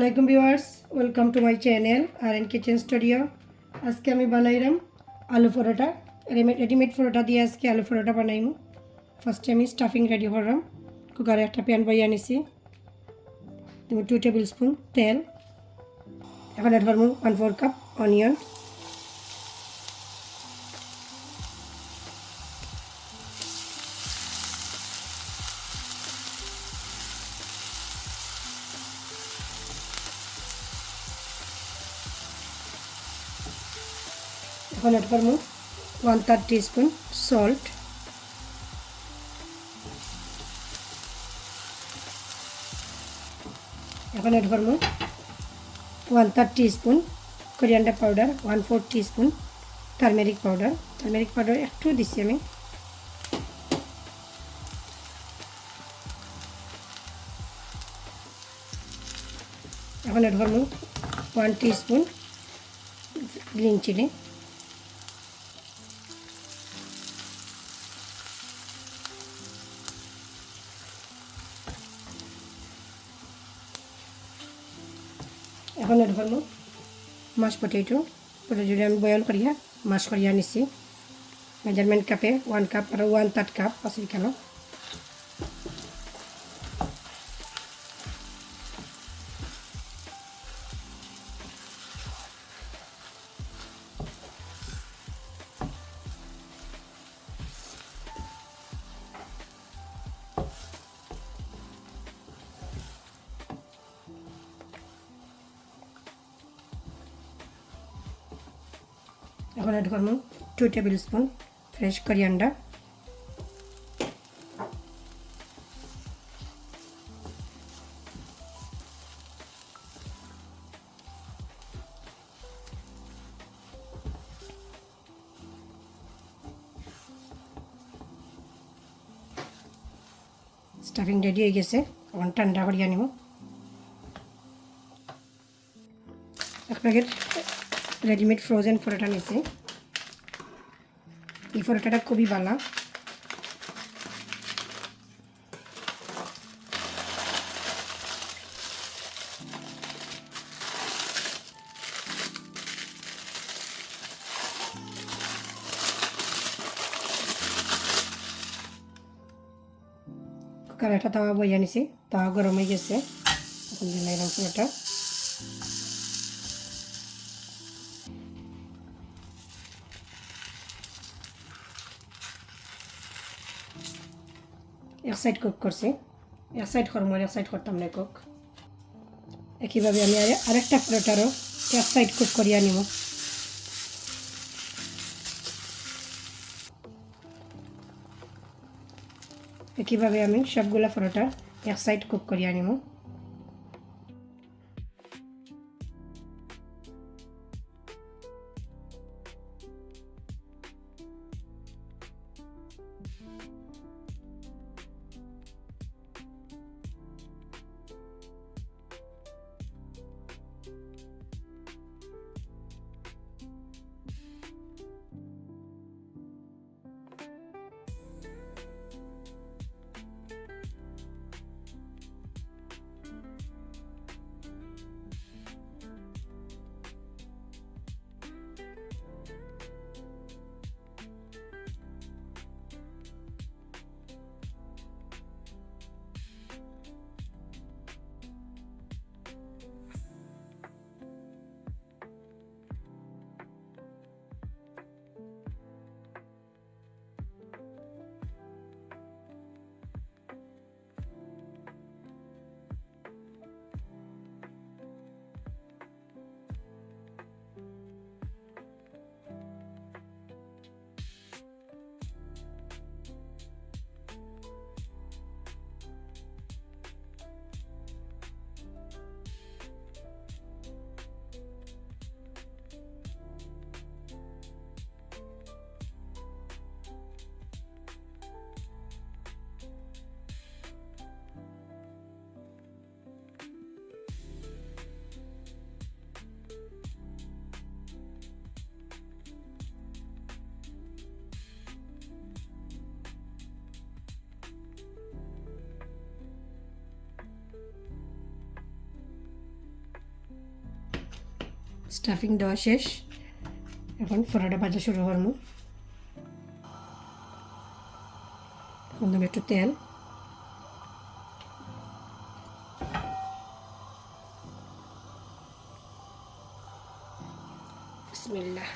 আসসালামাইকুম viewers, welcome to my channel R N kitchen studio. আজকে আমি বানাইলাম আলু পরোটা। রেডিমেড পরোটা দিয়ে আজকে আলু পরোটা বানাইমু। ফার্স্টে আমি স্টাফিং রেডি করলাম। কুকারে একটা প্যান বইয়া নিছি, 2 টেবিল স্পুন তেল। এখন এড করবো 1/4 কাপ অনিয়ন, এখন এড করবো 1/3 টিস্পুন সল্ট, এখন এড করবো 1/3 teaspoon coriander powder, 1/4 teaspoon turmeric powder একটু দিচ্ছি আমি। এখন এড করবো 1 টিস্পুন গ্রিন চিলি, এখন এড করবো মাশ পটেটো যদি আমি বয়েল করিয়া মাশ করিয়া নিছি। মেজারমেন্ট কাপে 1 কাপ আর 1/3 কাপ আছে কেন। এখন এড করবো 2 table spoon fresh coriander, stuffing ready হয়ে গেছে। এখন ঠান্ডা করিয়া নিব। এক প্যাকেট রেডিমেড ফ্রোজেন পরোটা নিছি। এই পরোটাটা খুবই ভালো। কুকারে একটা তাওয়া বইয়া নিছি, তাওয়া গরম হয়ে গেছে। এখন দিলাম পরোটা, এক সাইড কুক করছি, এক সাইড করবো আর এক সাইড করতাম না কুক। একইভাবে আমি আরেকটা পরোটারও এক সাইড কুক করিয়া নিব। একইভাবে আমি সবগুলা পরোটা এক সাইড কুক করিয়া নিব। স্টাফিং দেওয়া শেষ, এখন পরোটা ভাজা শুরু করবো। প্রথমে একটু তেল, বিসমিল্লাহ।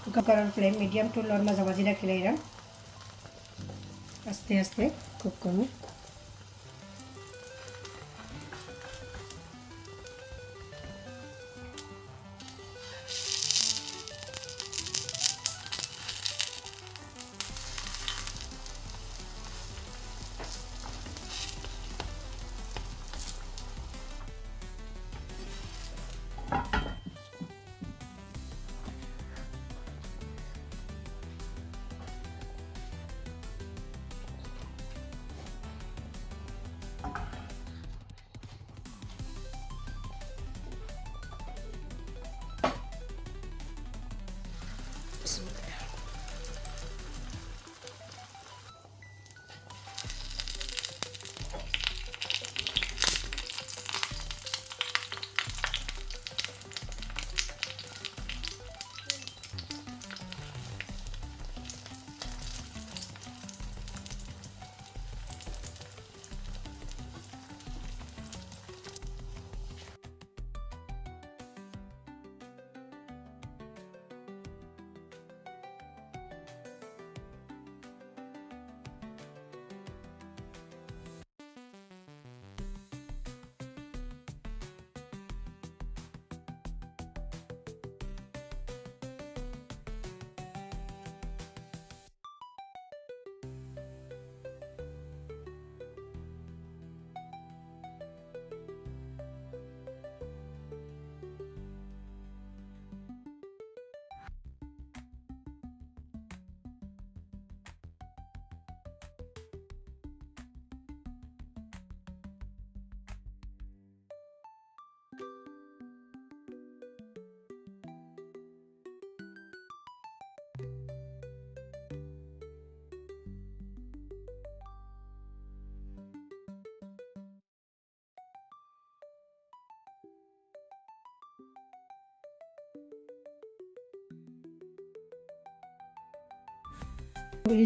কুকারের ফ্লেম মিডিয়াম টু লোর মাঝামাঝি রাখলে এরা আস্তে আস্তে কুক করবো।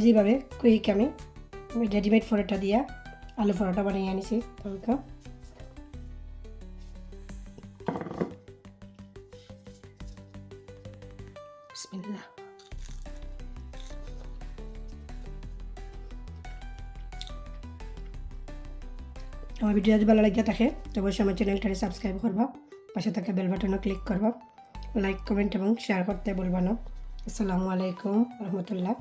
ইজিভাবে কুইক আমি রেডিমেড পরোটা দিয়া আলু পরোটা বানিয়ে আনিছি। তখন বিসমিল্লাহ। আমার ভিডিও যদি ভালো লাগে থাকে তো অবশ্যই আমার চ্যানেলটাকে সাবস্ক্রাইব করবা, পাশে থাকা বেল বাটনও ক্লিক করবা, লাইক কমেন্ট এবং শেয়ার করতে ভুলবা না। আসসালামু আলাইকুম রহমতুল্লাহ।